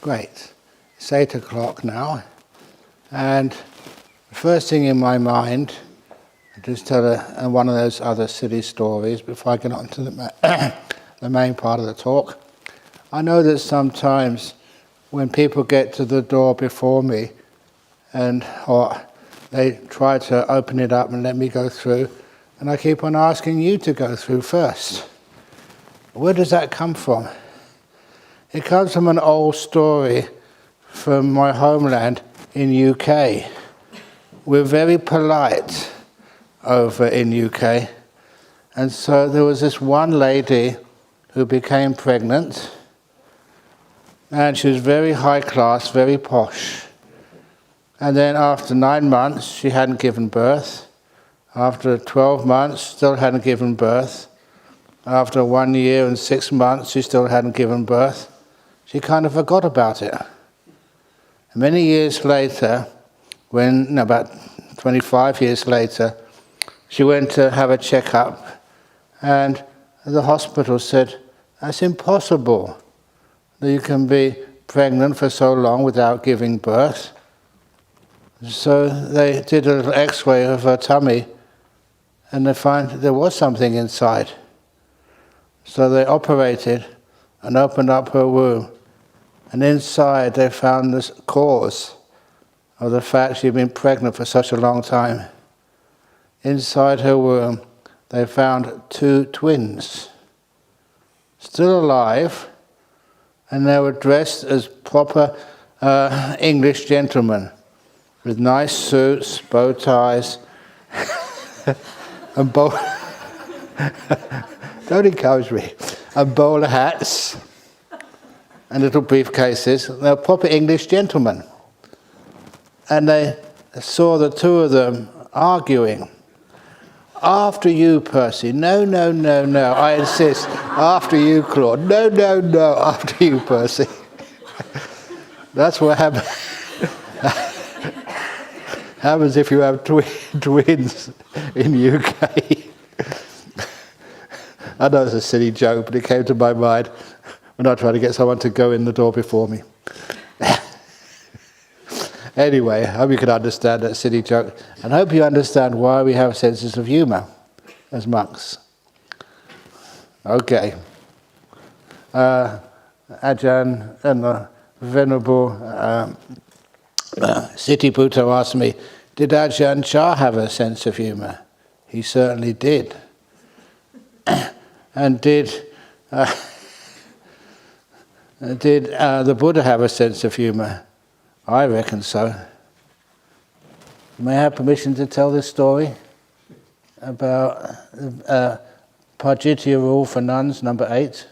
Great. It's 8 o'clock now, and the first thing in my mind, I'll just tell one of those other silly stories before I get on to the main part of the talk. I know that sometimes when people get to the door before me, or they try to open it up and let me go through, and I keep on asking you to go through first. Where does that come from? It comes from an old story from my homeland in UK. We're very polite over in UK, and so there was this one lady who became pregnant, and she was very high class, very posh. And then after 9 months, she hadn't given birth. After 12 months, still hadn't given birth. After 1 year and 6 months, she still hadn't given birth. She kind of forgot about it. And many years later, about 25 years later, she went to have a checkup, and the hospital said, "That's impossible that you can be pregnant for so long without giving birth." So they did a little x-ray of her tummy, and they found there was something inside. So they operated and opened up her womb, and inside they found the cause of the fact she'd been pregnant for such a long time. Inside her womb they found 2 twins, still alive, and they were dressed as proper English gentlemen, with nice suits, bow ties, and don't encourage me, and bowler hats, and little briefcases. They were proper English gentlemen. And they saw the 2 of them arguing. "After you, Percy." "No, no, no, no, I insist. After you, Claude." "No, no, no, after you, Percy." That's what happens if you have twins in UK. I know it's a silly joke, but it came to my mind when I tried to get someone to go in the door before me. Anyway, I hope you can understand that silly joke, and I hope you understand why we have senses of humour as monks. Okay. Ajahn and the Venerable City Buddha asked me, did Ajahn Chah have a sense of humour? He certainly did. And did the Buddha have a sense of humour? I reckon so. May I have permission to tell this story about Pajitya rule for nuns, number 8?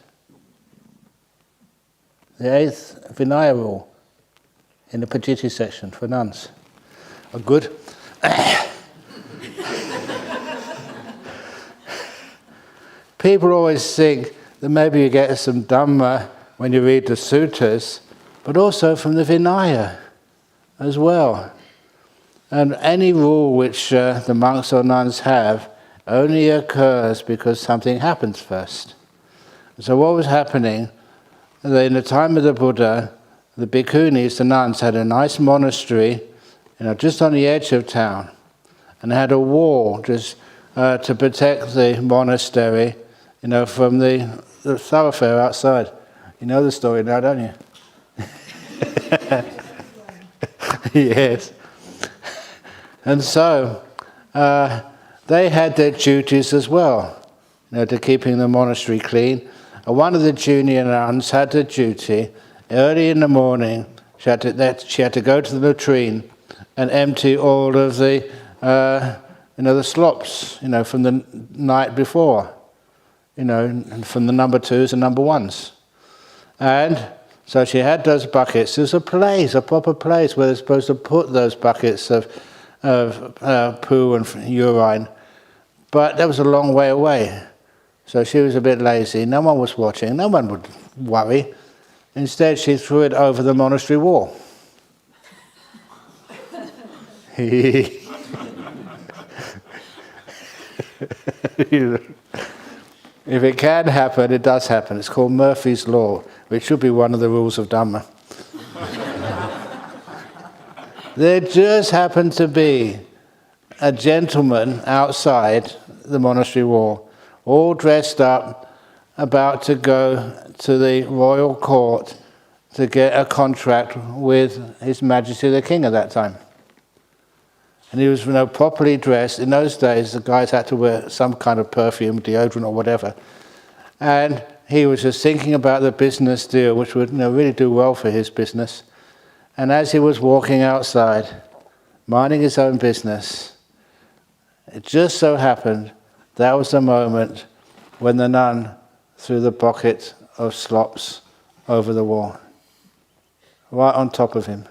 The 8th Vinaya rule in the Pajitya section for nuns. Oh, good. People always think that maybe you get some Dhamma when you read the suttas, but also from the Vinaya as well. And any rule which the monks or nuns have only occurs because something happens first. So what was happening, in the time of the Buddha, the bhikkhunis, the nuns, had a nice monastery, just on the edge of town, and they had a wall just to protect the monastery, from the thoroughfare outside. You know the story now, don't you? Yes. And so they had their duties as well, to keeping the monastery clean. And one of the junior nuns had the duty, early in the morning, she had to go to the latrine and empty all of the slops, from the night before, and from the number 2s and number 1s. And so she had those buckets. There's a proper place where they're supposed to put those buckets of poo and urine. But that was a long way away. So she was a bit lazy. No one was watching. No one would worry. Instead, she threw it over the monastery wall. If it can happen, it does happen. It's called Murphy's Law, which should be one of the rules of Dhamma. There just happened to be a gentleman outside the monastery wall, all dressed up, about to go to the royal court to get a contract with His Majesty the King at that time. And he was, properly dressed. In those days, the guys had to wear some kind of perfume, deodorant or whatever. And he was just thinking about the business deal, which would really do well for his business. And as he was walking outside, minding his own business, it just so happened that was the moment when the nun threw the bucket of slops over the wall, right on top of him.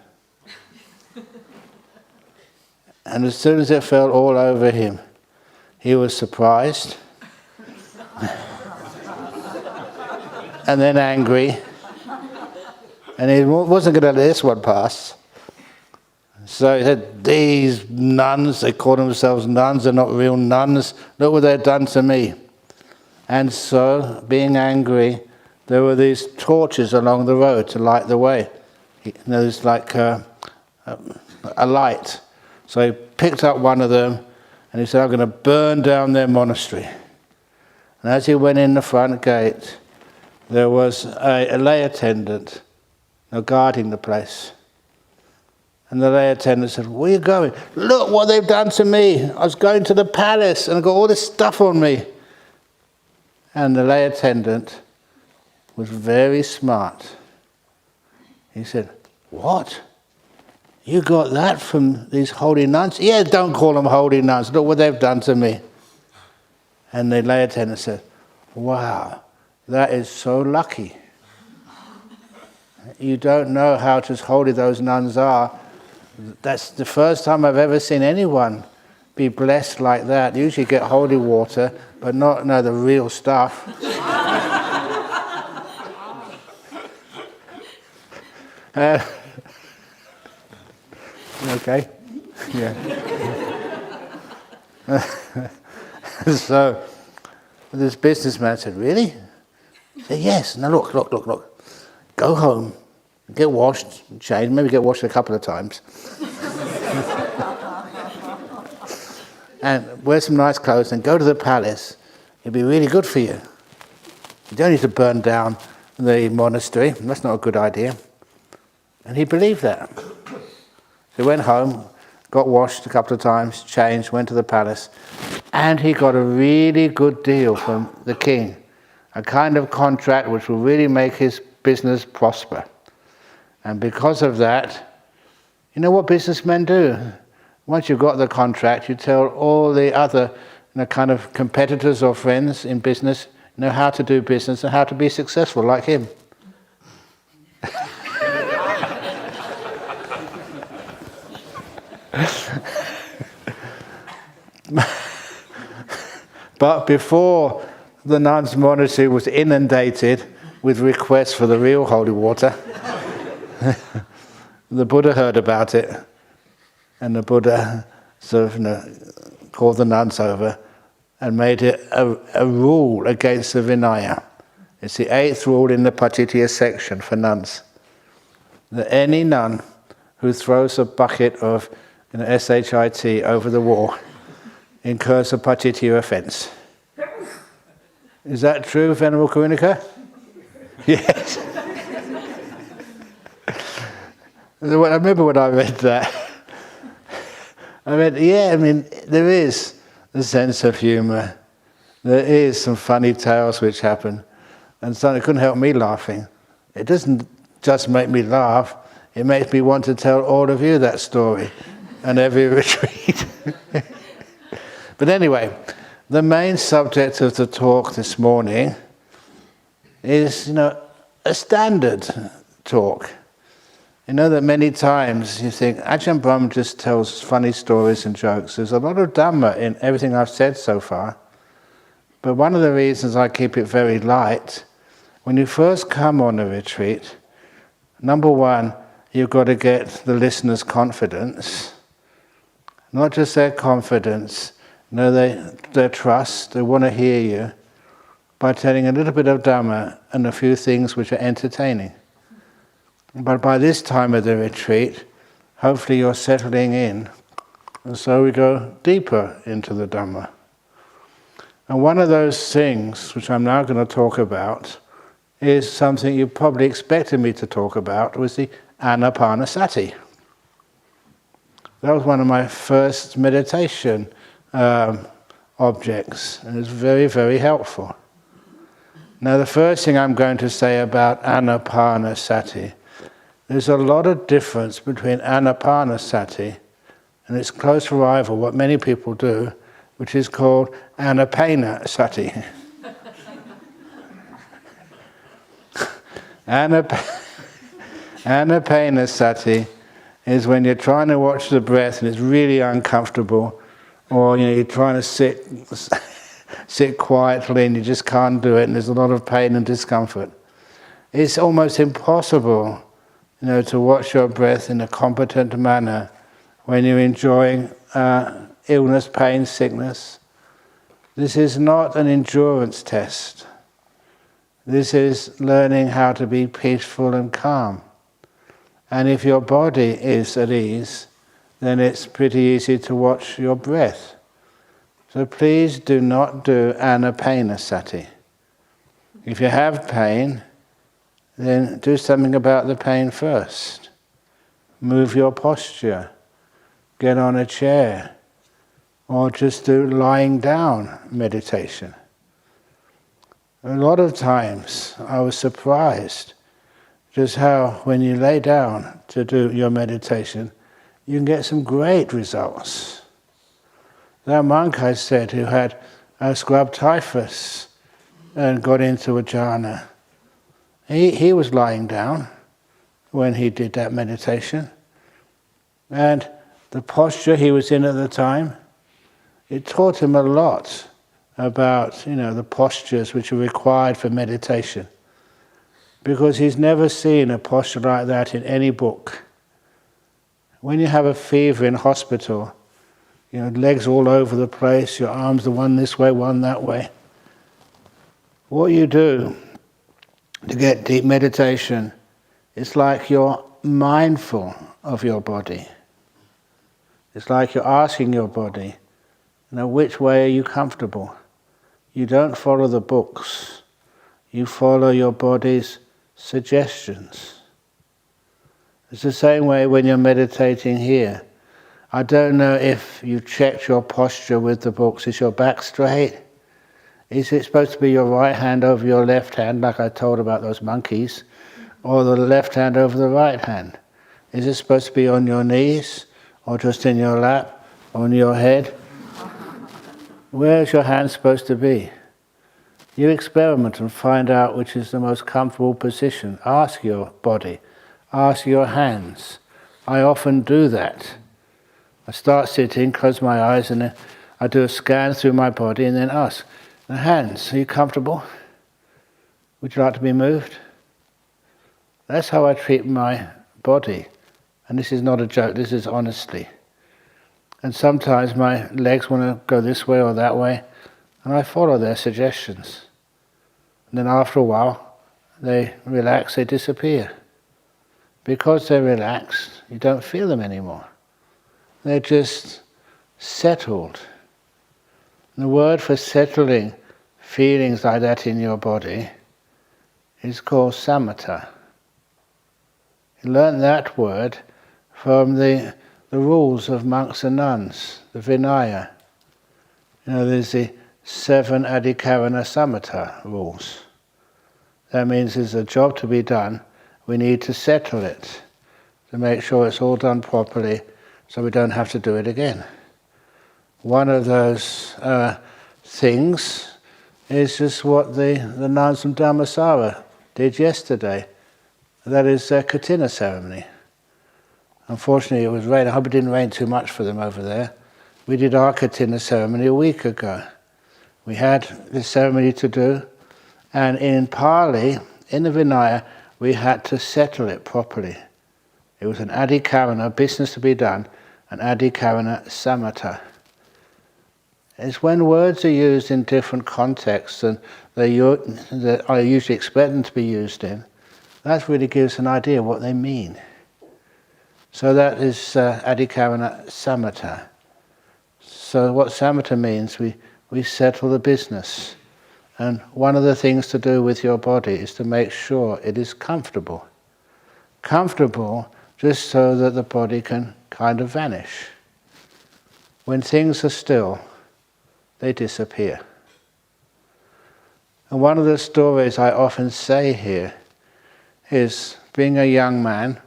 And as soon as it fell all over him, he was surprised, and then angry, and he wasn't going to let this one pass. So he said, these nuns, they call themselves nuns, they're not real nuns, look what they've done to me. And so, being angry, there were these torches along the road to light the way. There's like a light. So he picked up one of them and he said, I'm going to burn down their monastery. And as he went in the front gate, there was a lay attendant guarding the place. And the lay attendant said, where are you going? Look what they've done to me. I was going to the palace and I got all this stuff on me. And the lay attendant was very smart. He said, what? You got that from these holy nuns? Yeah, don't call them holy nuns. Look what they've done to me. And the lay attendant said, wow, that is so lucky. You don't know how just holy those nuns are. That's the first time I've ever seen anyone be blessed like that. You usually get holy water, but not the real stuff. Okay? Yeah. So this businessman said, really? He said, yes. Now look. Go home, get washed, changed, maybe get washed a couple of times. And wear some nice clothes and go to the palace. It'll be really good for you. You don't need to burn down the monastery. That's not a good idea. And he believed that. So he went home, got washed a couple of times, changed, went to the palace, and he got a really good deal from the king. A kind of contract which will really make his business prosper. And because of that, you know what businessmen do? Once you've got the contract, you tell all the other kind of competitors or friends in business how to do business and how to be successful like him. But before the nuns' monastery was inundated with requests for the real holy water, the Buddha heard about it, and the Buddha sort of called the nuns over and made it a rule against the Vinaya. It's the 8th rule in the Pacittiya section for nuns, that any nun who throws a bucket of shit over the wall incurs a Pacittiya offense. Is that true, Venerable Karunika? Yes. I remember when I read that. There is a sense of humour. There is some funny tales which happen. And so it couldn't help me laughing. It doesn't just make me laugh, it makes me want to tell all of you that story and every retreat. But anyway, the main subject of the talk this morning is, a standard talk. You know that many times you think, Ajahn Brahm just tells funny stories and jokes. There's a lot of Dhamma in everything I've said so far. But one of the reasons I keep it very light, when you first come on a retreat, number one, you've got to get the listener's confidence. Not just their confidence, their trust, they want to hear you, by telling a little bit of Dhamma and a few things which are entertaining. But by this time of the retreat, hopefully you're settling in. And so we go deeper into the Dhamma. And one of those things, which I'm now going to talk about, is something you probably expected me to talk about, was the Anapanasati. That was one of my first meditation objects, and it's very, very helpful. Now, the first thing I'm going to say about Anapanasati, there's a lot of difference between Anapanasati and its close rival, what many people do, which is called Anapanasati. Anapanasati is when you're trying to watch the breath and it's really uncomfortable, or you're trying to sit quietly and you just can't do it, and there's a lot of pain and discomfort. It's almost impossible, to watch your breath in a competent manner when you're enjoying illness, pain, sickness. This is not an endurance test. This is learning how to be peaceful and calm. And if your body is at ease, then it's pretty easy to watch your breath. So please do not do Anapanasati. If you have pain, then do something about the pain first. Move your posture. Get on a chair. Or just do lying down meditation. A lot of times I was surprised just how when you lay down to do your meditation, you can get some great results. That monk I said who had scrub typhus and got into a jhana, he was lying down when he did that meditation. And the posture he was in at the time, it taught him a lot about the postures which are required for meditation. Because he's never seen a posture like that in any book. When you have a fever in hospital, legs all over the place, your arms are one this way, one that way. What you do to get deep meditation, it's like you're mindful of your body. It's like you're asking your body, which way are you comfortable? You don't follow the books. You follow your body's suggestions. It's the same way when you're meditating here. I don't know if you checked your posture with the books. Is your back straight? Is it supposed to be your right hand over your left hand, like I told about those monkeys, or the left hand over the right hand? Is it supposed to be on your knees, or just in your lap, on your head? Where's your hand supposed to be? You experiment and find out which is the most comfortable position. Ask your body. Ask your hands. I often do that. I start sitting, close my eyes, and then I do a scan through my body and then ask, the hands, are you comfortable? Would you like to be moved? That's how I treat my body. And this is not a joke, this is honestly. And sometimes my legs want to go this way or that way, and I follow their suggestions. And then after a while, they relax, they disappear. Because they're relaxed, you don't feel them anymore. They're just settled. And the word for settling feelings like that in your body is called samatha. You learn that word from the rules of monks and nuns, the Vinaya. There's the 7 adhikarana samatha rules. That means there's a job to be done. We need to settle it to make sure it's all done properly so we don't have to do it again. One of those things is just what the nuns from Dhammasara did yesterday. That is their katina ceremony. Unfortunately it was rain. I hope it didn't rain too much for them over there. We did our katina ceremony a week ago. We had this ceremony to do, and in Pali, in the Vinaya, we had to settle it properly. It was an adhikarana, business to be done, an adhikarana samatha. It's when words are used in different contexts and that I usually expect them to be used in, that really gives an idea of what they mean. So that is adhikavana samatha. So what samatha means, we settle the business. And one of the things to do with your body is to make sure it is comfortable. Comfortable just so that the body can kind of vanish. When things are still, they disappear. And one of the stories I often say here is, being a young man,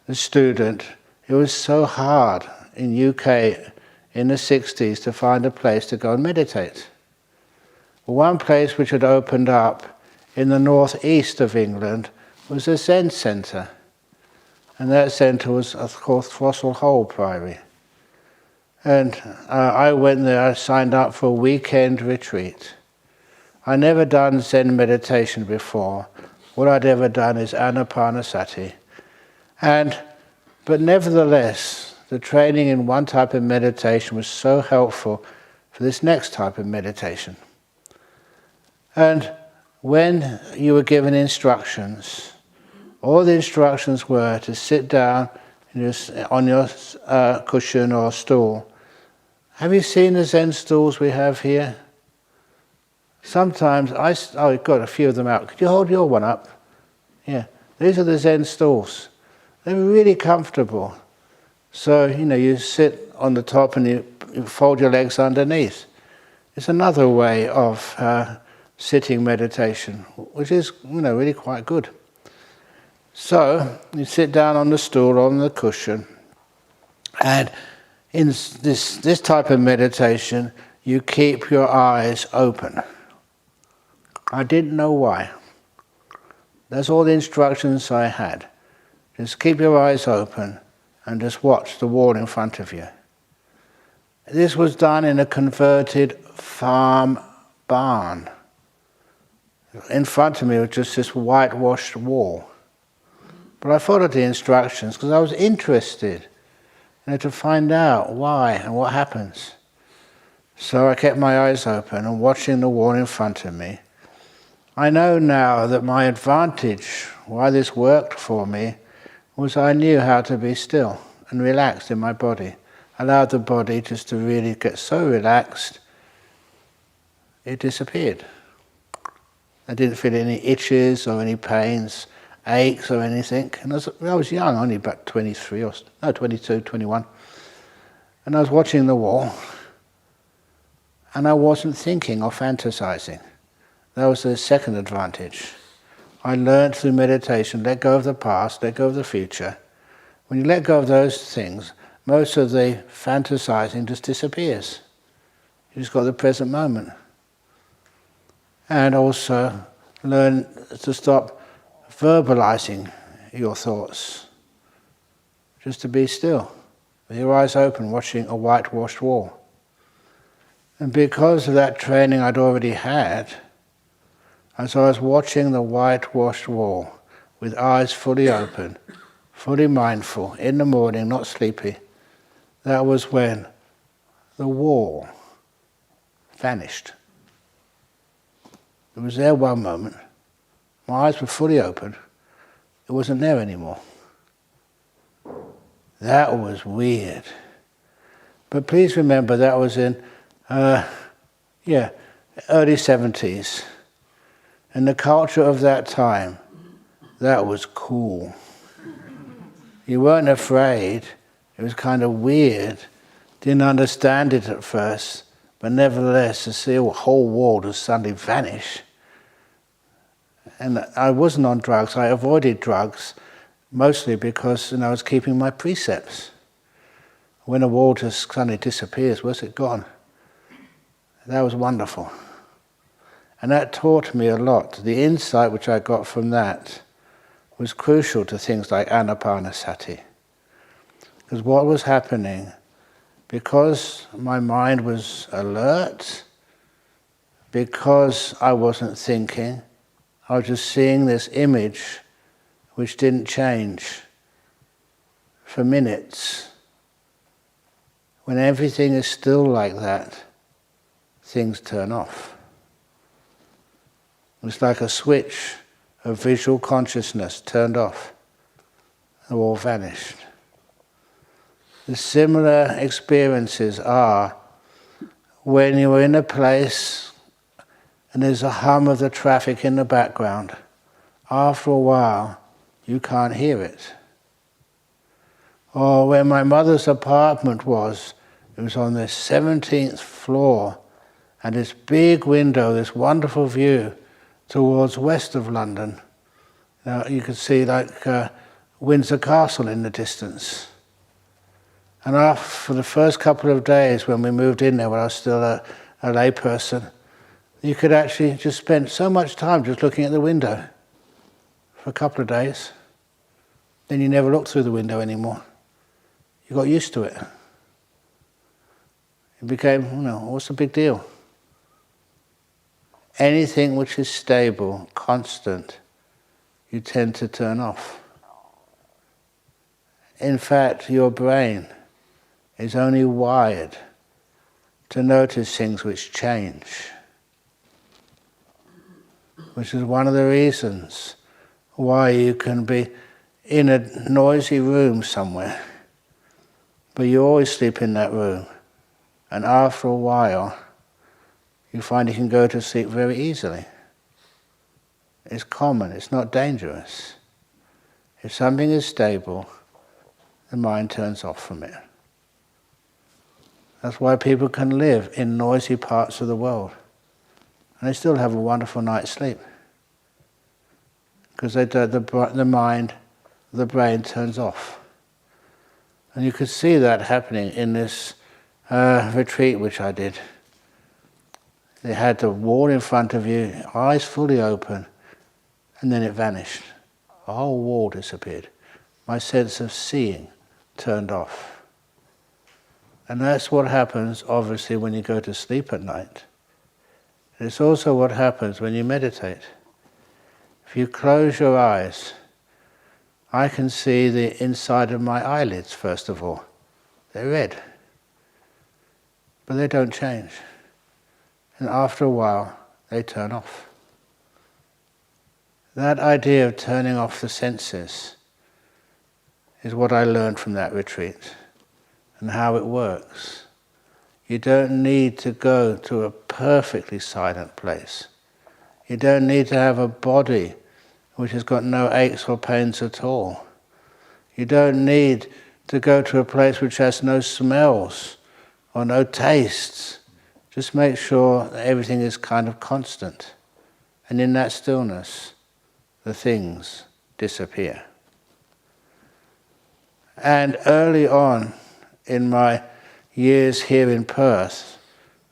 a student, it was so hard in UK in the 60s to find a place to go and meditate. One place which had opened up in the northeast of England was a Zen centre. And that centre was, of course, Fossil Hole Priory. And I went there, I signed up for a weekend retreat. I'd never done Zen meditation before. What I'd ever done is anapanasati. But nevertheless, the training in one type of meditation was so helpful for this next type of meditation. And when you were given instructions, all the instructions were to sit down on your cushion or stool. Have you seen the Zen stools we have here? Sometimes I've got a few of them out. Could you hold your one up? Yeah, these are the Zen stools. They're really comfortable. So, you sit on the top and you fold your legs underneath. It's another way of sitting meditation, which is, really quite good. So, you sit down on the stool, on the cushion, and in this type of meditation, you keep your eyes open. I didn't know why. That's all the instructions I had. Just keep your eyes open and just watch the wall in front of you. This was done in a converted farm barn. In front of me was just this whitewashed wall. But I followed the instructions because I was interested to find out why and what happens. So I kept my eyes open and watching the wall in front of me. I know now that my advantage, why this worked for me, was I knew how to be still and relaxed in my body. Allowed the body just to really get so relaxed, it disappeared. I didn't feel any itches or any pains, aches or anything. And I was young, only about 22, 21. And I was watching the wall, and I wasn't thinking or fantasizing. That was the second advantage. I learned through meditation, let go of the past, let go of the future. When you let go of those things, most of the fantasizing just disappears. You just got the present moment. And also learn to stop verbalizing your thoughts. Just to be still, with your eyes open, watching a whitewashed wall. And because of that training I'd already had, as I was watching the whitewashed wall, with eyes fully open, fully mindful, in the morning, not sleepy, that was when the wall vanished. It was there one moment. My eyes were fully open. It wasn't there anymore. That was weird. But please remember that was in, early 70s. And the culture of that time, that was cool. You weren't afraid. It was kind of weird. Didn't understand it at first. But nevertheless, to see a whole wall just suddenly vanish. And I wasn't on drugs. I avoided drugs, mostly because I was keeping my precepts. When a wall just suddenly disappears, where's it gone? That was wonderful. And that taught me a lot. The insight which I got from that was crucial to things like anapanasati. Because what was happening, because my mind was alert, because I wasn't thinking, I was just seeing this image which didn't change for minutes. When everything is still like that, things turn off. It's like a switch of visual consciousness turned off. The wall vanished. The similar experiences are when you're in a place and there's a hum of the traffic in the background. After a while, you can't hear it. Or where my mother's apartment was, it was on the 17th floor, and this big window, this wonderful view towards west of London. Now you could see like Windsor Castle in the distance. And for the first couple of days when we moved in there, when I was still a lay person, you could actually just spend so much time just looking at the window for a couple of days. Then you never looked through the window anymore. You got used to it. It became, what's the big deal? Anything which is stable, constant, you tend to turn off. In fact, your brain is only wired to notice things which change, which is one of the reasons why you can be in a noisy room somewhere, but you always sleep in that room, and after a while you find you can go to sleep very easily. It's common, it's not dangerous. If something is stable, the mind turns off from it. That's why people can live in noisy parts of the world and they still have a wonderful night's sleep. Because the mind, the brain turns off. And you could see that happening in this retreat which I did. They had the wall in front of you, eyes fully open, and then it vanished. The whole wall disappeared. My sense of seeing turned off. And that's what happens, obviously, when you go to sleep at night. It's also what happens when you meditate. If you close your eyes, I can see the inside of my eyelids, first of all. They're red. But they don't change. And after a while, they turn off. That idea of turning off the senses is what I learned from that retreat and how it works. You don't need to go to a perfectly silent place. You don't need to have a body which has got no aches or pains at all. You don't need to go to a place which has no smells or no tastes. Just make sure that everything is kind of constant. And in that stillness, the things disappear. And early on in my years here in Perth,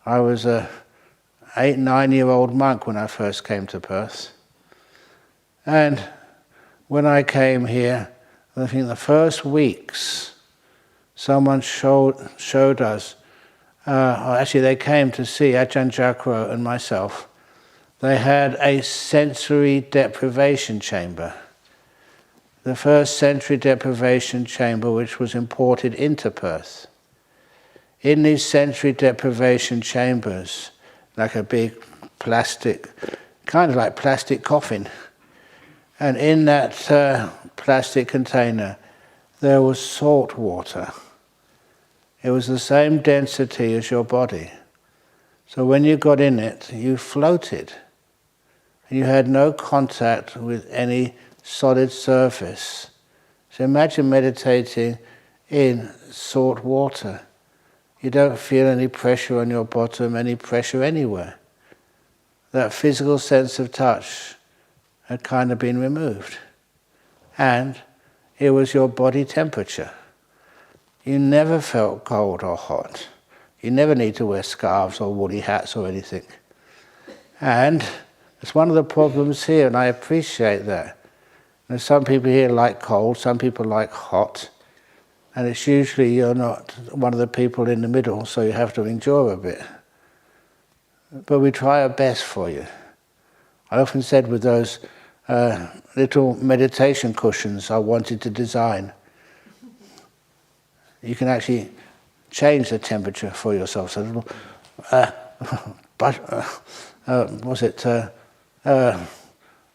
I was a 8-9-year-old monk when I first came to Perth. And when I came here, I think the first weeks, someone showed us, actually they came to see Ajahn Brahm and myself. They had a sensory deprivation chamber. The first sensory deprivation chamber which was imported into Perth. In these sensory deprivation chambers, like a big plastic, kind of like plastic coffin, and in that plastic container there was salt water. It was the same density as your body. So when you got in it, you floated. And you had no contact with any solid surface. So imagine meditating in salt water. You don't feel any pressure on your bottom, any pressure anywhere. That physical sense of touch had kind of been removed. And it was your body temperature. You never felt cold or hot. You never need to wear scarves or woolly hats or anything. And it's one of the problems here, and I appreciate that. There's some people here like cold, some people like hot, and it's usually you're not one of the people in the middle, so you have to endure a bit. But we try our best for you. I often said with those little meditation cushions I wanted to design, you can actually change the temperature for yourself. So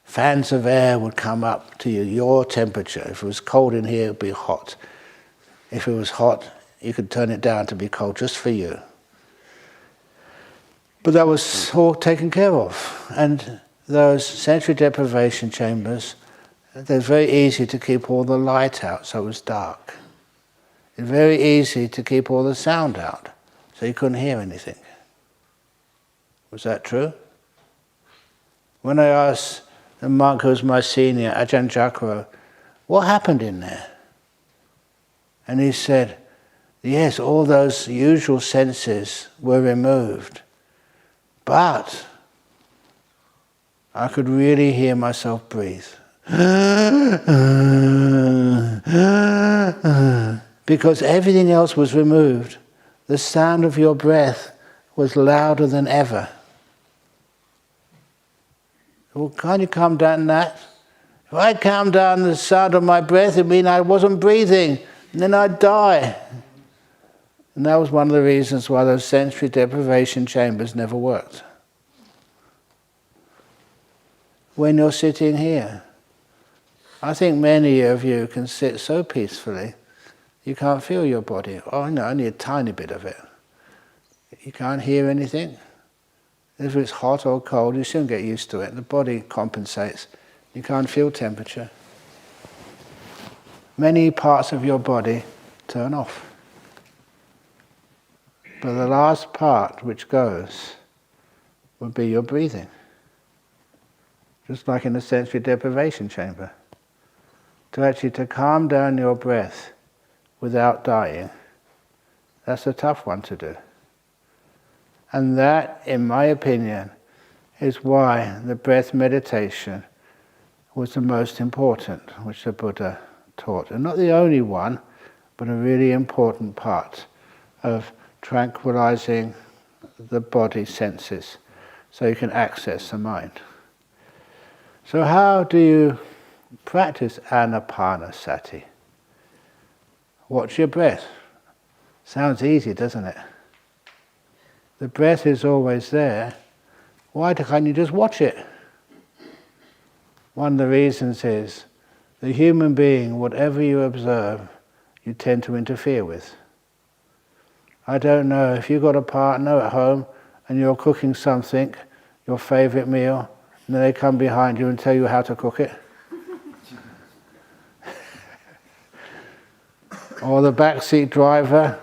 fans of air would come up to you, your temperature. If it was cold in here, it would be hot. If it was hot, You could turn it down to be cold just for you. But that was all taken care of. And those sensory deprivation chambers, they're very easy to keep all the light out so it was dark. It's very easy to keep all the sound out so you couldn't hear anything. Was that true? When I asked the monk who was my senior, Ajahn Brahm, what happened in there? And he said, yes, all those usual senses were removed, but I could really hear myself breathe. Because everything else was removed. The sound of your breath was louder than ever. Well, can't you calm down that? If I calm down the sound of my breath, it means I wasn't breathing, and then I'd die. And that was one of the reasons why those sensory deprivation chambers never worked. When you're sitting here, I think many of you can sit so peacefully, you can't feel your body. Oh no, only a tiny bit of it. You can't hear anything. If it's hot or cold, you soon get used to it. The body compensates. You can't feel temperature. Many parts of your body turn off. But the last part which goes would be your breathing. Just like in the sensory deprivation chamber. To calm down your breath without dying, that's a tough one to do. And that, in my opinion, is why the breath meditation was the most important, which the Buddha taught. And not the only one, but a really important part of tranquilizing the body senses so you can access the mind. So how do you practice anapanasati? Watch your breath. Sounds easy, doesn't it? The breath is always there. Why can't you just watch it? One of the reasons is the human being, whatever you observe, you tend to interfere with. I don't know, if you've got a partner at home and you're cooking something, your favorite meal, and then they come behind you and tell you how to cook it. Or the backseat driver,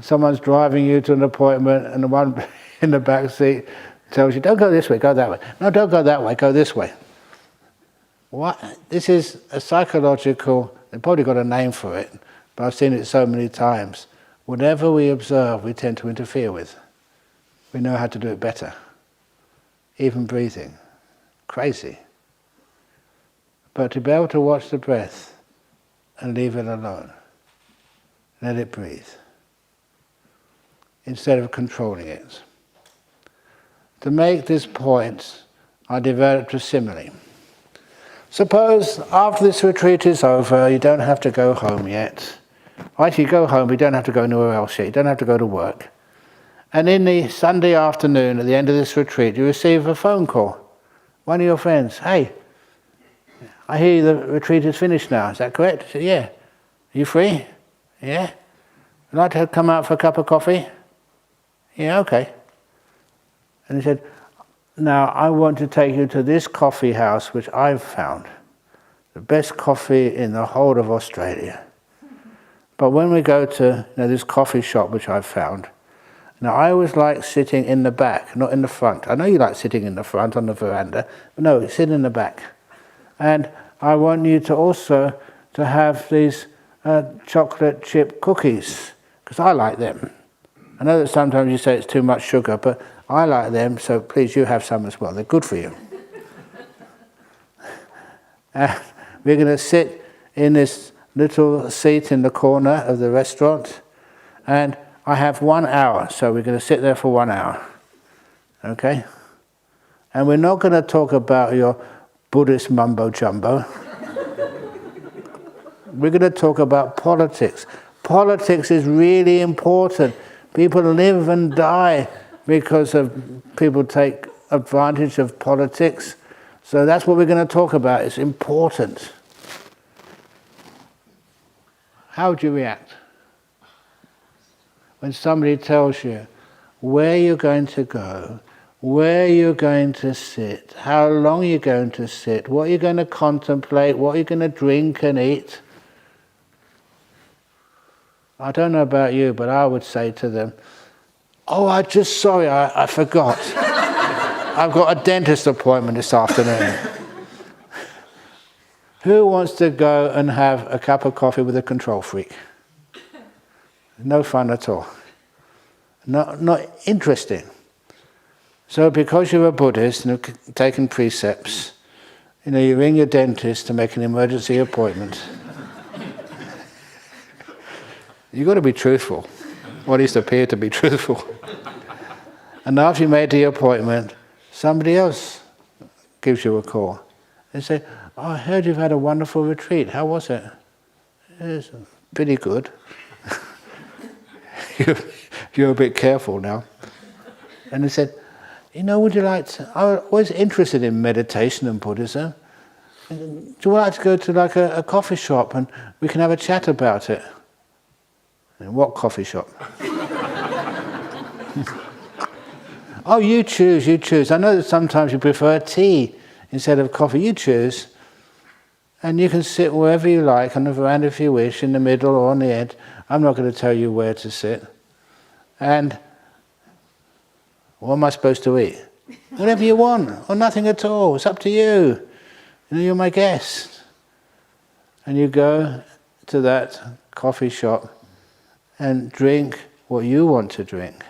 someone's driving you to an appointment and the one in the backseat tells you, don't go this way, go that way. No, don't go that way, go this way. What? This is a psychological, they've probably got a name for it, but I've seen it so many times. Whatever we observe, we tend to interfere with. We know how to do it better. Even breathing. Crazy. But to be able to watch the breath and leave it alone. Let it breathe. Instead of controlling it. To make this point, I developed a simile. Suppose after this retreat is over, you don't have to go home yet. Actually, you go home, but you don't have to go anywhere else yet. You don't have to go to work. And in the Sunday afternoon, at the end of this retreat, you receive a phone call. One of your friends, hey, I hear the retreat is finished now. Is that correct? I said, yeah. Are you free? Yeah. Would you like to come out for a cup of coffee? Yeah, okay. And he said, now I want to take you to this coffee house which I've found. The best coffee in the whole of Australia. But when we go to this coffee shop which I've found, now I always like sitting in the back, not in the front. I know you like sitting in the front on the veranda, but no, sit in the back. And I want you to also to have these chocolate chip cookies, because I like them. I know that sometimes you say it's too much sugar, but I like them, so please you have some as well. They're good for you. We're going to sit in this little seat in the corner of the restaurant, and I have 1 hour, so we're going to sit there for 1 hour. Okay? And we're not going to talk about your Buddhist mumbo-jumbo. We're going to talk about politics. Politics is really important. People live and die because of people take advantage of politics. So that's what we're going to talk about. It's important. How would you react? when somebody tells you where you're going to go, where you're going to sit, how long you're going to sit, what you're going to contemplate, what you're going to drink and eat. I don't know about you, but I would say to them, oh, I forgot. I've got a dentist appointment this afternoon. Who wants to go and have a cup of coffee with a control freak? No fun at all. Not interesting. So because you're a Buddhist and have taken precepts, you ring your dentist to make an emergency appointment. You've got to be truthful, or at least appear to be truthful. And after you made the appointment, somebody else gives you a call. They say, oh, I heard you've had a wonderful retreat. How was it? It's pretty good. You're a bit careful now. And they said, would you like to... I'm always interested in meditation and Buddhism. Do you like to go to like a coffee shop and we can have a chat about it? And what coffee shop? Oh, you choose. I know that sometimes you prefer tea instead of coffee. You choose. And you can sit wherever you like, on the veranda if you wish, in the middle or on the edge. I'm not going to tell you where to sit. And what am I supposed to eat? Whatever you want, or nothing at all. It's up to you. You're my guest. And you go to that coffee shop and drink what you want to drink.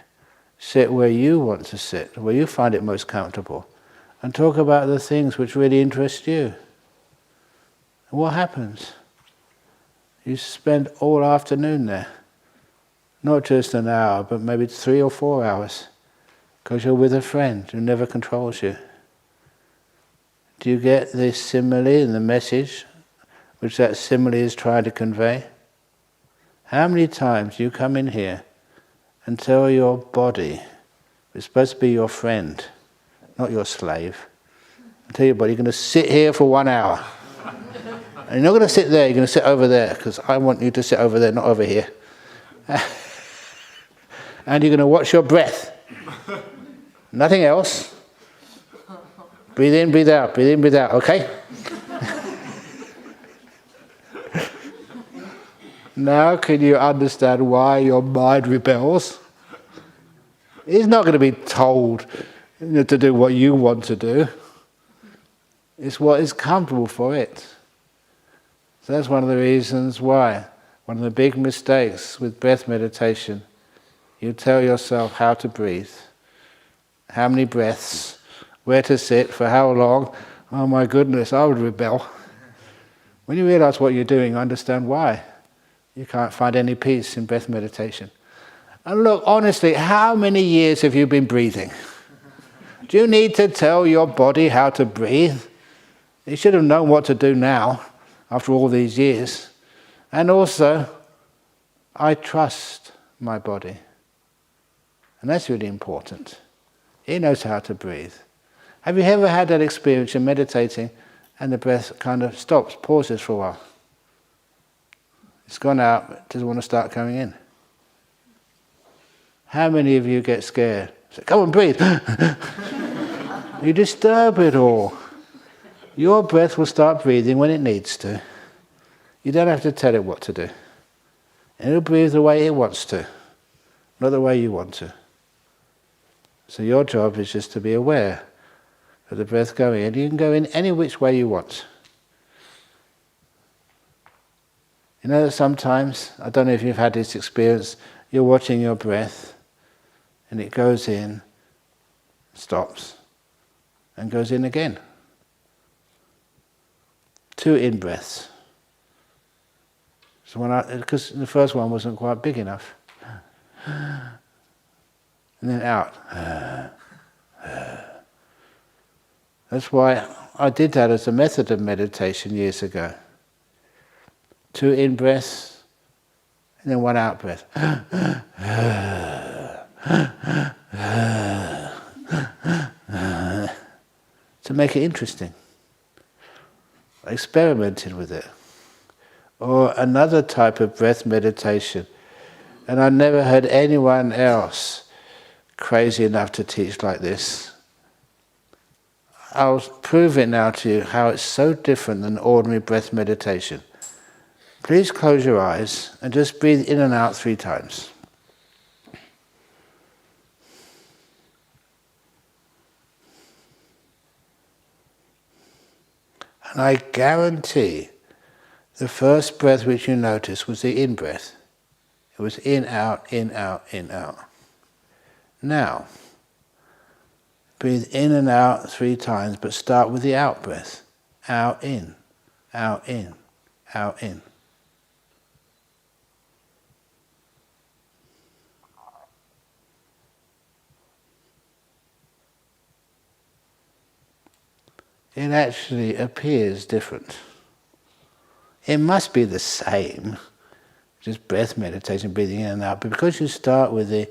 Sit where you want to sit, where you find it most comfortable. And talk about the things which really interest you. And what happens? You spend all afternoon there. Not just an hour, but maybe 3 or 4 hours. Because you're with a friend who never controls you. Do you get the simile and the message which that simile is trying to convey? How many times do you come in here and tell your body, it's supposed to be your friend, not your slave, and tell your body, you're going to sit here for 1 hour. And you're not going to sit there, you're going to sit over there, because I want you to sit over there, not over here. And you're going to watch your breath. Nothing else. Breathe in, breathe out, breathe in, breathe out, okay? Now can you understand why your mind rebels? It's not going to be told to do what you want to do. It's what is comfortable for it. So that's one of the reasons why, one of the big mistakes with breath meditation, you tell yourself how to breathe, how many breaths, where to sit, for how long. Oh my goodness, I would rebel. When you realize what you're doing, you understand why. You can't find any peace in breath meditation. And look, honestly, how many years have you been breathing? Do you need to tell your body how to breathe? You should have known what to do now, after all these years. And also, I trust my body. And that's really important. He knows how to breathe. Have you ever had that experience, you're meditating, and the breath kind of stops, pauses for a while? It's gone out, it doesn't want to start coming in. How many of you get scared? Say, come on, breathe. You disturb it all. Your breath will start breathing when it needs to. You don't have to tell it what to do. And it'll breathe the way it wants to, not the way you want to. So your job is just to be aware of the breath going in. You can go in any which way you want. You know that sometimes, I don't know if you've had this experience, you're watching your breath and it goes in, stops, and goes in again. 2 in-breaths. So because the first one wasn't quite big enough. And then out. That's why I did that as a method of meditation years ago. 2 in-breaths, and then 1 out-breath. To make it interesting. I experimented with it. Or another type of breath meditation And I never heard anyone else crazy enough to teach like this. I'll prove it now to you how it's so different than ordinary breath meditation. Please close your eyes and just breathe in and out 3 times. And I guarantee the first breath which you noticed was the in-breath. It was in, out, in, out, in, out. Now, breathe in and out 3 times, but start with the out breath. Out, in, out, in, out, in. It actually appears different. It must be the same, just breath meditation, breathing in and out, but because you start with the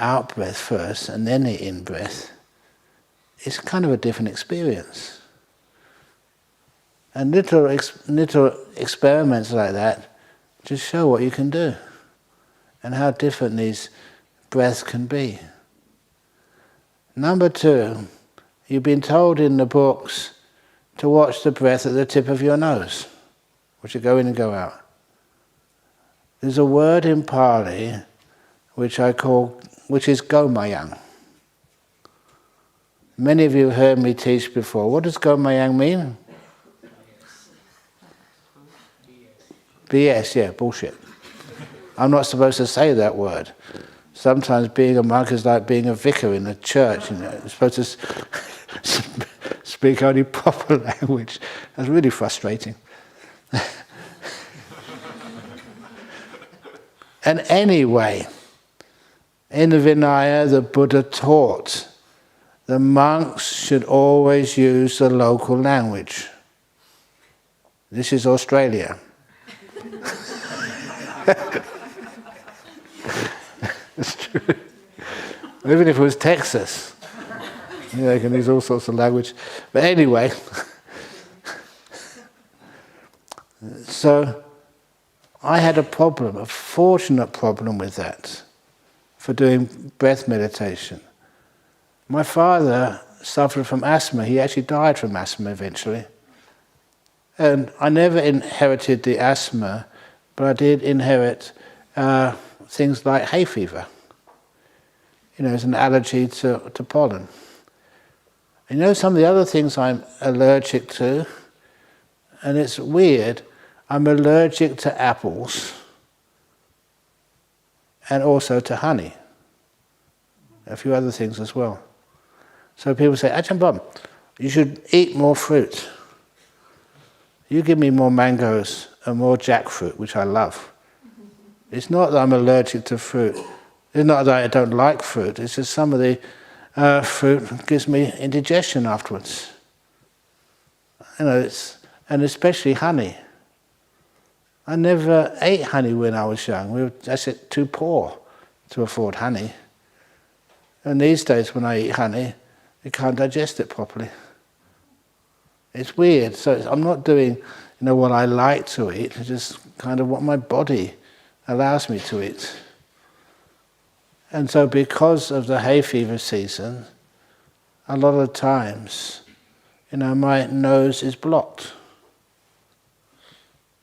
out breath first and then the in breath, it's kind of a different experience. And little experiments like that just show what you can do and how different these breaths can be. Number 2, you've been told in the books to watch the breath at the tip of your nose, which will go in and go out. There's a word in Pali which is gomayang. Many of you have heard me teach before. What does gomayang mean? BS, yeah, bullshit. I'm not supposed to say that word. Sometimes being a monk is like being a vicar in a church. You're supposed to speak only proper language. That's really frustrating. And anyway, in the Vinaya, the Buddha taught the monks should always use the local language. This is Australia. It's true. Even if it was Texas, they can use all sorts of language. But anyway, so I had a fortunate problem with that for doing breath meditation. My father suffered from asthma. He actually died from asthma eventually. And I never inherited the asthma, but I did inherit things like hay fever. It's an allergy to pollen. And some of the other things I'm allergic to, and it's weird, I'm allergic to apples and also to honey. A few other things as well. So people say, Ajahn Brahm, you should eat more fruit. You give me more mangoes and more jackfruit, which I love. It's not that I'm allergic to fruit. It's not that I don't like fruit. It's just some of the fruit gives me indigestion afterwards. And especially honey. I never ate honey when I was young. We were just too poor to afford honey. And these days when I eat honey, I can't digest it properly. It's weird. So I'm not doing what I like to eat, it's just kind of what my body allows me to eat. And so because of the hay fever season, a lot of times, my nose is blocked.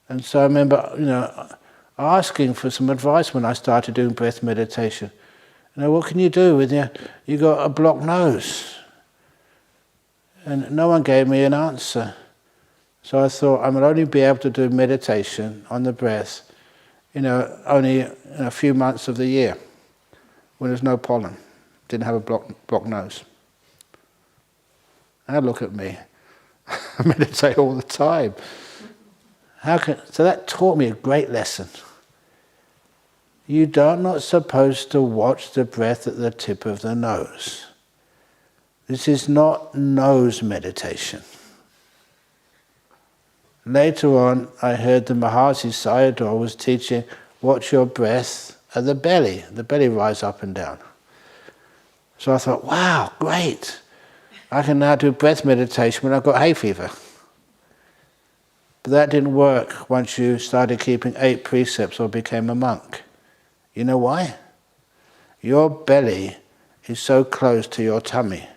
And so I remember, asking for some advice when I started doing breath meditation. What can you do with you got a blocked nose? And no one gave me an answer. So I thought I would only be able to do meditation on the breath, only a few months of the year when there's no pollen, didn't have a blocked nose. Now look at me. I meditate all the time. So that taught me a great lesson. You are not supposed to watch the breath at the tip of the nose. This is not nose meditation. Later on, I heard the Mahasi Sayadaw was teaching, watch your breath at the belly. The belly rise up and down. So I thought, wow, great. I can now do breath meditation when I've got hay fever. But that didn't work once you started keeping 8 precepts or became a monk. You know why? Your belly is so close to your tummy.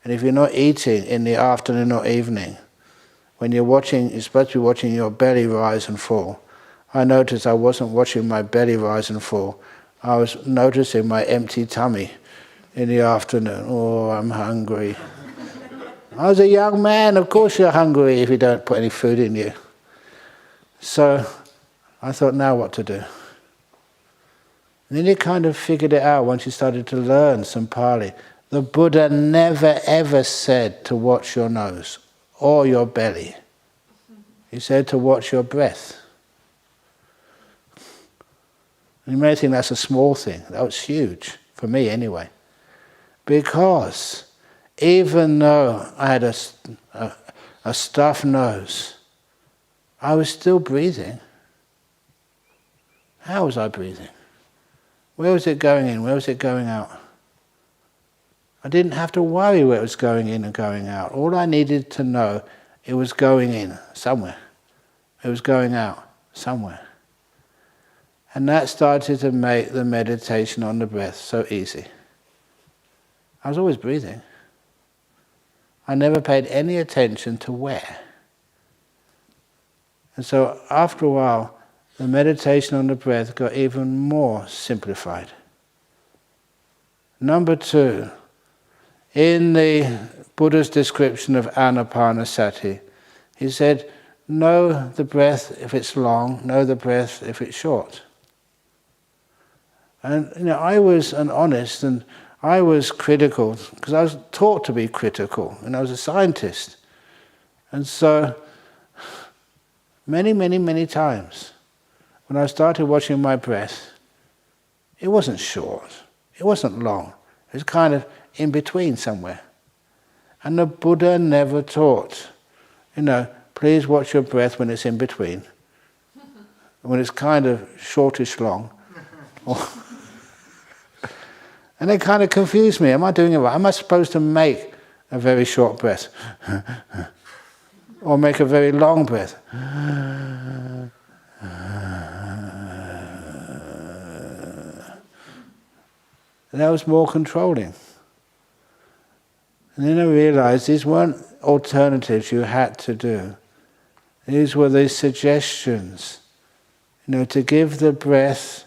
And if you're not eating in the afternoon or evening, when you're supposed to be watching your belly rise and fall. I noticed I wasn't watching my belly rise and fall. I was noticing my empty tummy in the afternoon. Oh, I'm hungry. I was a young man, of course you're hungry if you don't put any food in you. So I thought, now what to do? And then you kind of figured it out once you started to learn some Pali. The Buddha never ever said to watch your nose or your belly. He said to watch your breath. And you may think that's a small thing. That was huge, for me anyway. Because even though I had a stuffed nose, I was still breathing. How was I breathing? Where was it going in? Where was it going out? I didn't have to worry where it was going in and going out. All I needed to know, it was going in somewhere. It was going out somewhere. And that started to make the meditation on the breath so easy. I was always breathing. I never paid any attention to where. And so after a while, the meditation on the breath got even more simplified. Number 2, in the Buddha's description of anapanasati, he said, know the breath if it's long, know the breath if it's short. And I was an honest and I was critical, because I was taught to be critical, and I was a scientist. And so, many times, when I started watching my breath, it wasn't short, it wasn't long, it was kind of in between somewhere. And the Buddha never taught, please watch your breath when it's in between, when it's kind of shortish long. And it kind of confused me. Am I doing it right? Am I supposed to make a very short breath? Or make a very long breath? And that was more controlling. And then I realized these weren't alternatives you had to do. These were the suggestions, to give the breath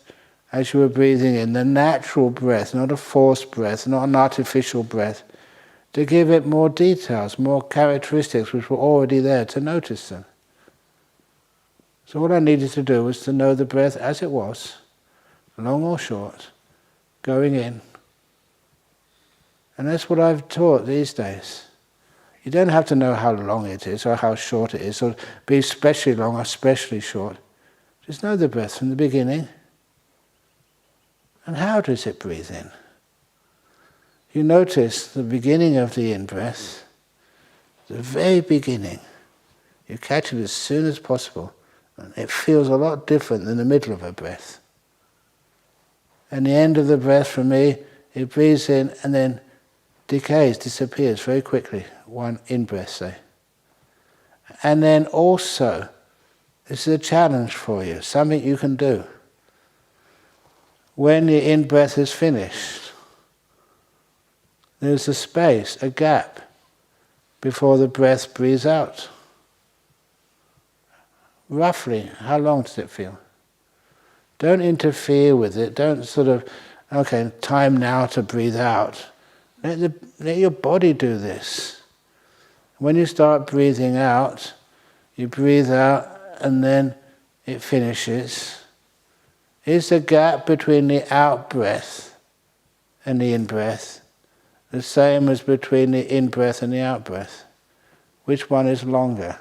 as you were breathing in, the natural breath, not a forced breath, not an artificial breath, to give it more details, more characteristics which were already there, to notice them. So what I needed to do was to know the breath as it was, long or short, going in. And that's what I've taught these days. You don't have to know how long it is or how short it is, or be especially long or especially short. Just know the breath from the beginning. And how does it breathe in? You notice the beginning of the in-breath, the very beginning. You catch it as soon as possible. And it feels a lot different than the middle of a breath. And the end of the breath, for me, it breathes in and then decays, disappears very quickly. One in-breath, say. And then also, this is a challenge for you, something you can do. When the in-breath is finished, there's a space, a gap, before the breath breathes out. Roughly, how long does it feel? Don't interfere with it. Don't time now to breathe out. Let your body do this. When you start breathing out, you breathe out and then it finishes. Is the gap between the out-breath and the in-breath the same as between the in-breath and the out-breath? Which one is longer?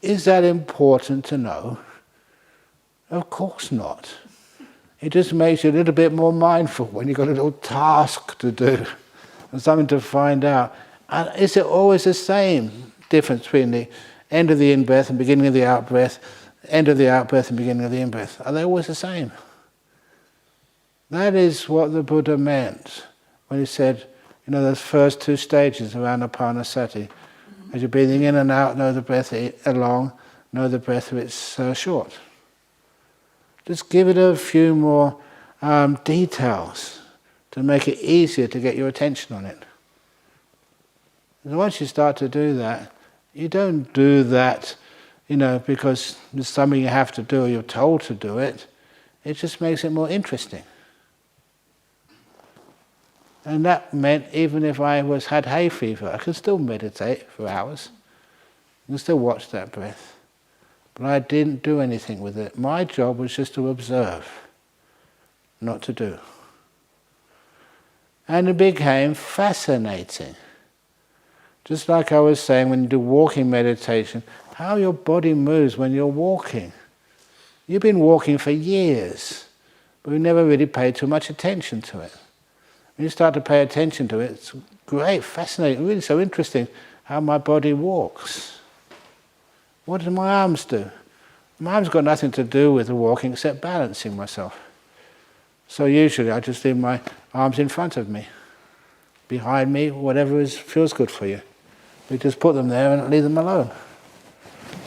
Is that important to know? Of course not. It just makes you a little bit more mindful when you've got a little task to do and something to find out. And is it always the same difference between the end of the in-breath and beginning of the out-breath, end of the out-breath and beginning of the in-breath? Are they always the same? That is what the Buddha meant when he said, those first 2 stages of anapanasati. As you're breathing in and out, know the breath along, know the breath if it's short. Just give it a few more details to make it easier to get your attention on it. And once you start to do that, you don't do that, because it's something you have to do or you're told to do it. It just makes it more interesting. And that meant even if I had hay fever, I could still meditate for hours. I could still watch that breath. But I didn't do anything with it. My job was just to observe, not to do. And it became fascinating. Just like I was saying, when you do walking meditation, how your body moves when you're walking. You've been walking for years, but we never really paid too much attention to it. When you start to pay attention to it, it's great, fascinating, really so interesting how my body walks. What do my arms do? My arms got nothing to do with the walking except balancing myself. So usually I just leave my arms in front of me, behind me, whatever feels good for you. You just put them there and leave them alone.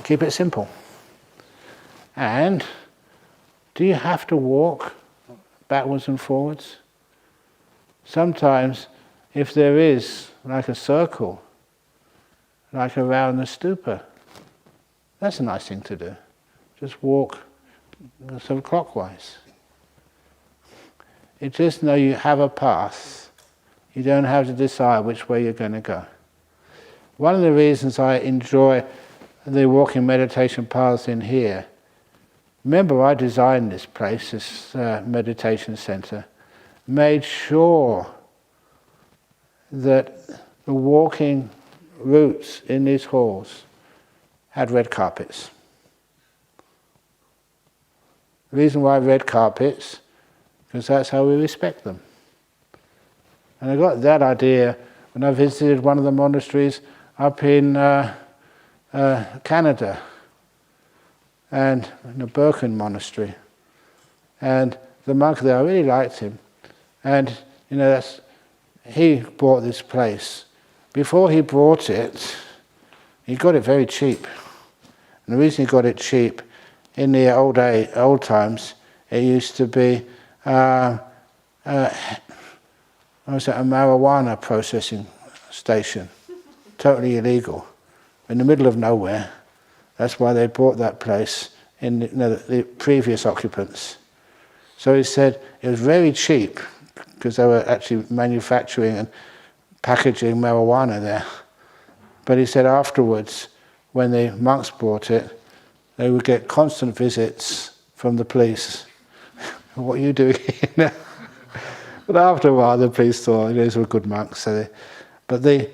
Keep it simple. And do you have to walk backwards and forwards? Sometimes, if there is like a circle, like around the stupa, that's a nice thing to do. Just walk sort of clockwise. You just know you have a path. You don't have to decide which way you're going to go. One of the reasons I enjoy the walking meditation paths in here, remember I designed this place, this meditation center, made sure that the walking routes in these halls had red carpets. The reason why red carpets, because that's how we respect them. And I got that idea when I visited one of the monasteries up in Canada, and in the Birken monastery. And the monk there, I really liked him. And he bought this place. Before he bought it, he got it very cheap. And the reason he got it cheap, in the old times, it used to be a marijuana processing station, totally illegal, in the middle of nowhere. That's why they bought that place in the previous occupants. So he said it was very cheap because they were actually manufacturing and packaging marijuana there. But he said afterwards, when the monks bought it, they would get constant visits from the police. What are you doing here? But after a while, the police thought these were good monks. But the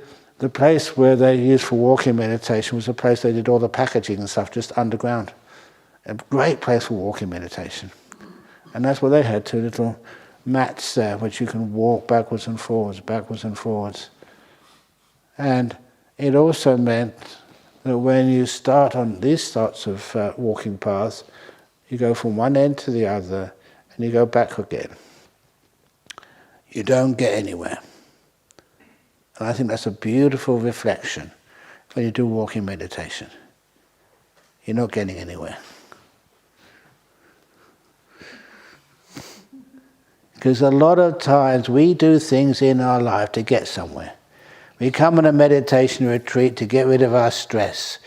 place where they used for walking meditation was the place they did all the packaging and stuff, just underground. A great place for walking meditation. And that's what they had, 2 little mats there, which you can walk backwards and forwards, backwards and forwards. And it also meant that when you start on these sorts of walking paths, you go from one end to the other, and you go back again. You don't get anywhere. And I think that's a beautiful reflection when you do walking meditation. You're not getting anywhere. Because a lot of times we do things in our life to get somewhere. We come on a meditation retreat to get rid of our stress.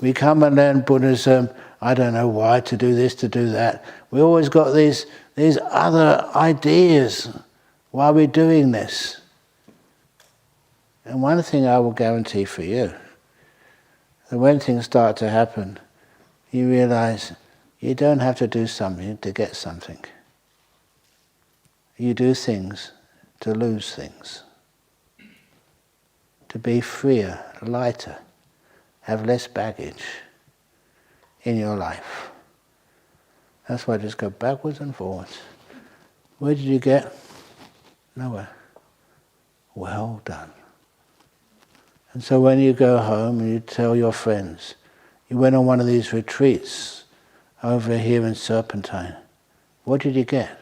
We come and learn Buddhism, I don't know why, to do this, to do that. We always got these other ideas why we're doing this. And one thing I will guarantee for you, that when things start to happen, you realize you don't have to do something to get something. You do things to lose things. To be freer, lighter, have less baggage in your life. That's why I just go backwards and forwards. Where did you get? Nowhere. Well done. And so when you go home and you tell your friends, you went on one of these retreats over here in Serpentine, what did you get?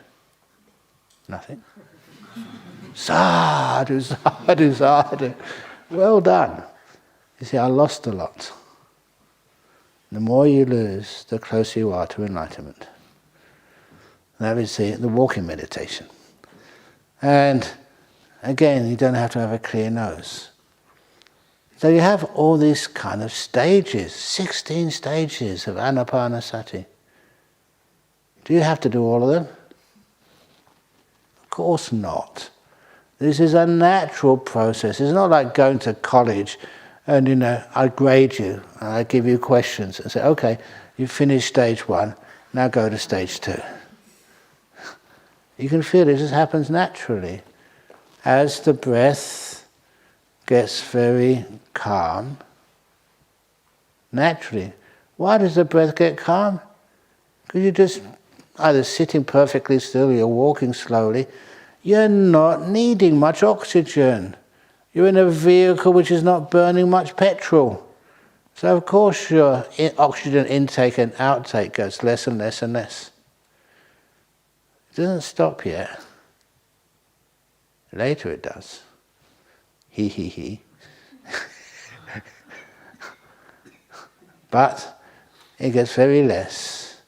Nothing. Sadhu, sadhu, sadhu. Well done. You see, I lost a lot. The more you lose, the closer you are to enlightenment. That is the walking meditation. And again, you don't have to have a clear nose. So you have all these kind of stages, 16 stages of anapanasati. Do you have to do all of them? Of course not. This is a natural process. It's not like going to college and, I grade you and I give you questions and say, okay, you finished stage 1, now go to stage 2. You can feel it just happens naturally. As the breath gets very calm, naturally. Why does the breath get calm? Because you're just either sitting perfectly still or you're walking slowly. You're not needing much oxygen. You're in a vehicle which is not burning much petrol. So of course your oxygen intake and outtake goes less and less and less. It doesn't stop yet. Later it does. He. But it gets very less.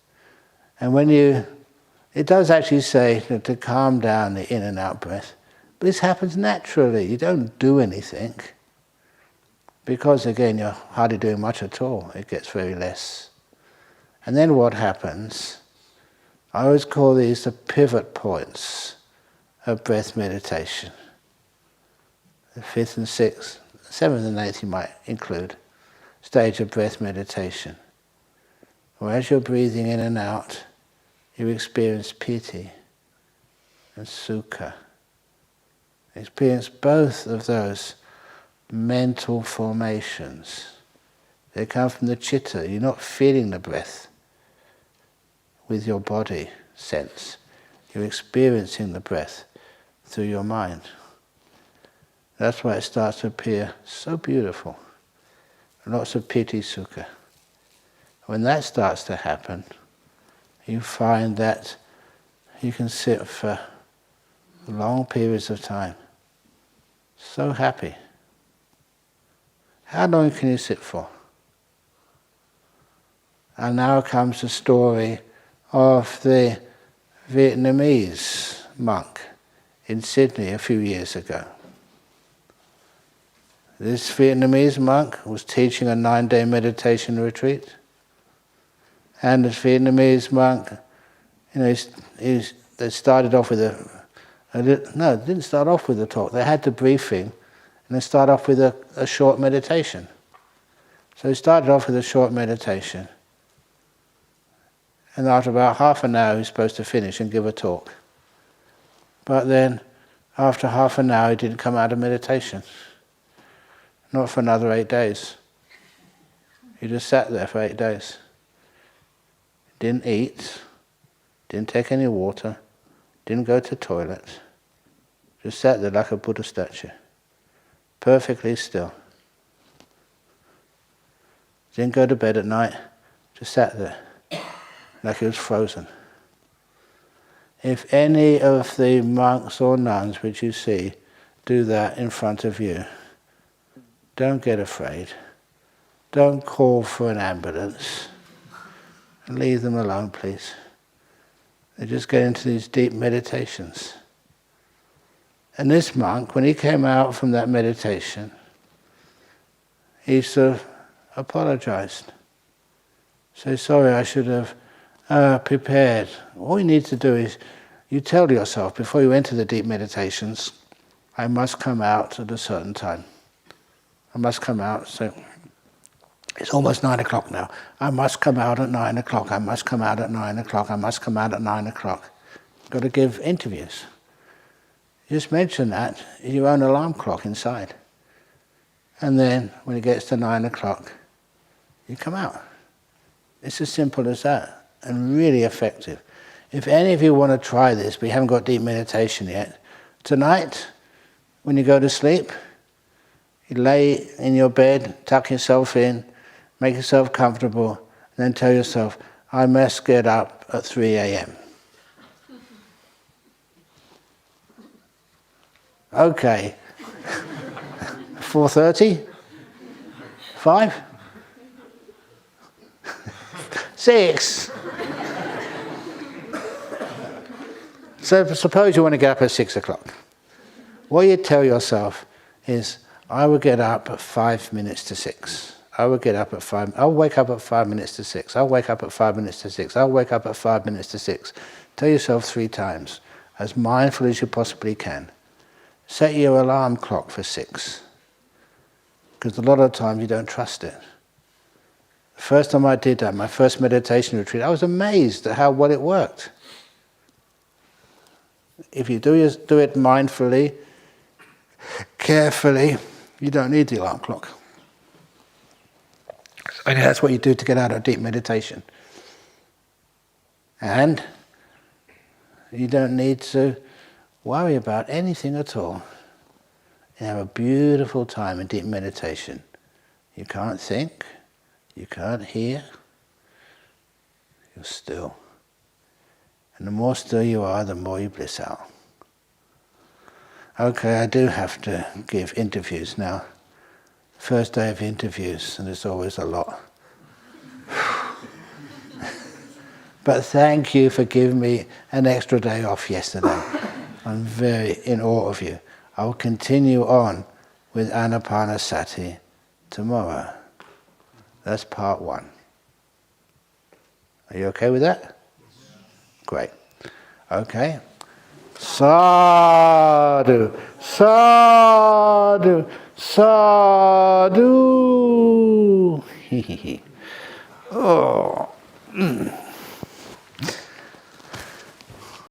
And it does actually say to calm down the in and out breath. But this happens naturally. You don't do anything. Because again, you're hardly doing much at all. It gets very less. And then what happens, I always call these the pivot points of breath meditation. The 5th and 6th, 7th and 8th you might include, stage of breath meditation. Where as you're breathing in and out, you experience piti and sukha. Experience both of those mental formations. They come from the citta. You're not feeling the breath with your body sense. You're experiencing the breath through your mind. That's why it starts to appear so beautiful. Lots of piti sukha. When that starts to happen, you find that you can sit for long periods of time. So happy. How long can you sit for? And now comes the story of the Vietnamese monk in Sydney a few years ago. This Vietnamese monk was teaching a 9-day meditation retreat. And this Vietnamese monk, they started off with they didn't start off with a talk. They had the briefing, and they start off with a short meditation. So he started off with a short meditation. And after about half an hour, he was supposed to finish and give a talk. But then, after half an hour, he didn't come out of meditation. Not for another 8 days. He just sat there for 8 days. Didn't eat, didn't take any water, didn't go to the toilet. Just sat there like a Buddha statue. Perfectly still. Didn't go to bed at night, just sat there like he was frozen. If any of the monks or nuns which you see do that in front of you, don't get afraid. Don't call for an ambulance. Leave them alone, please. They just get into these deep meditations. And this monk, when he came out from that meditation, he sort of apologized. So sorry, I should have prepared. All you need to do is, you tell yourself before you enter the deep meditations, I must come out at a certain time. I must come out, so it's almost 9 o'clock now. I must come out at 9 o'clock. I must come out at 9 o'clock. I must come out at 9 o'clock. Got to give interviews. You just mention that, your own alarm clock inside. And then when it gets to 9 o'clock, you come out. It's as simple as that, and really effective. If any of you want to try this, but you haven't got deep meditation yet, tonight, when you go to sleep, you lay in your bed, tuck yourself in, make yourself comfortable, and then tell yourself, I must get up at 3 a.m. Okay. 4:30? 5? 6. So suppose you want to get up at 6 o'clock. What you tell yourself is, I will get up at 5 minutes to 6. I will get up at 5. I'll wake up at 5 minutes to 6. I'll wake up at 5 minutes to 6. I'll wake up at 5 minutes to 6. Tell yourself 3 times, as mindful as you possibly can. Set your alarm clock for 6. Because a lot of times you don't trust it. The first time I did that, my first meditation retreat, I was amazed at how well it worked. If you do it mindfully, carefully, you don't need the alarm clock. And that's what you do to get out of deep meditation. And you don't need to worry about anything at all. You have a beautiful time in deep meditation. You can't think, you can't hear, you're still. And the more still you are, the more you bliss out. Okay, I do have to give interviews now. First day of interviews, and it's always a lot. But thank you for giving me an extra day off yesterday. I'm very in awe of you. I will continue on with Anapanasati tomorrow. That's part 1. Are you okay with that? Great. Okay. Sadhu, sadhu, sadhu. Oh.